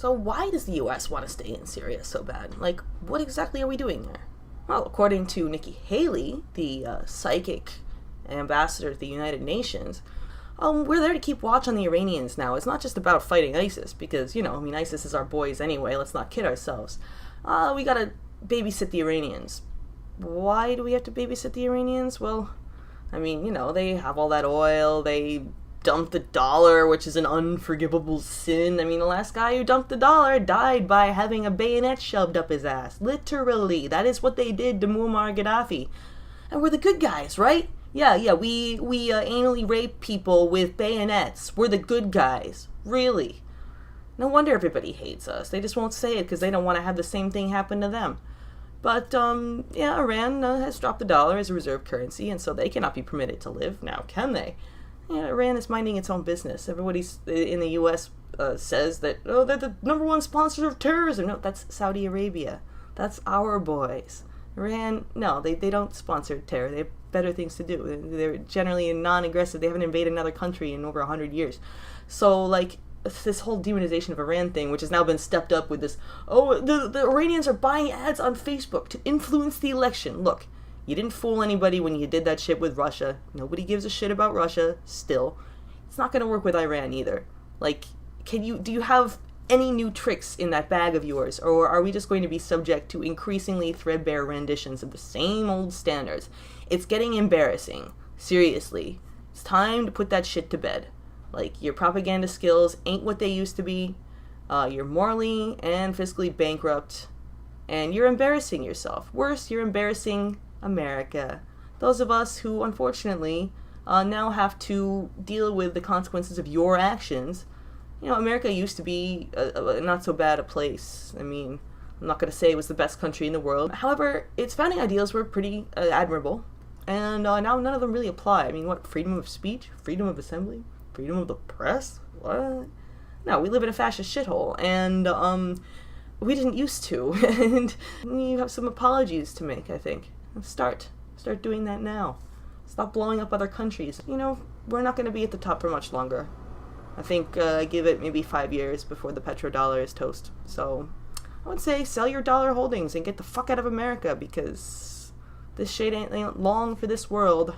So why does the US want to stay in Syria so bad? Like, what exactly are we doing there? Well, according to Nikki Haley, the psychic ambassador to the United Nations, we're there to keep watch on the Iranians now. It's not just about fighting ISIS, because, ISIS is our boys anyway, let's not kid ourselves. We gotta babysit the Iranians. Why do we have to babysit the Iranians? Well, they have all that oil, they dumped the dollar, which is an unforgivable sin. The last guy who dumped the dollar died by having a bayonet shoved up his ass. Literally. That is what they did to Muammar Gaddafi. And we're the good guys, right? Yeah, we anally rape people with bayonets. We're the good guys. Really. No wonder everybody hates us. They just won't say it because they don't want to have the same thing happen to them. But, Iran has dropped the dollar as a reserve currency, and so they cannot be permitted to live. Now, can they? Iran is minding its own business. Everybody in the U.S. Says that, they're the number one sponsor of terrorism. No, that's Saudi Arabia. That's our boys. Iran, no, they don't sponsor terror. They have better things to do. They're generally non-aggressive. They haven't invaded another country in over 100 years. So, this whole demonization of Iran thing, which has now been stepped up with this, the Iranians are buying ads on Facebook to influence the election. Look, you didn't fool anybody when you did that shit with Russia. Nobody gives a shit about Russia, still. It's not going to work with Iran either. Do you have any new tricks in that bag of yours? Or are we just going to be subject to increasingly threadbare renditions of the same old standards? It's getting embarrassing. Seriously. It's time to put that shit to bed. Your propaganda skills ain't what they used to be. You're morally and fiscally bankrupt. And you're embarrassing yourself. Worse, you're embarrassing America. Those of us who, unfortunately, now have to deal with the consequences of your actions. America used to be a not so bad a place. I'm not going to say it was the best country in the world. However, its founding ideals were pretty admirable. And now none of them really apply. What? Freedom of speech? Freedom of assembly? Freedom of the press? What? No, we live in a fascist shithole. And, we didn't used to. And you have some apologies to make, I think. Start doing that now. Stop blowing up other countries. We're not going to be at the top for much longer. I think give it maybe 5 years before the petrodollar is toast. So I would say sell your dollar holdings and get the fuck out of America, because this shit ain't long for this world.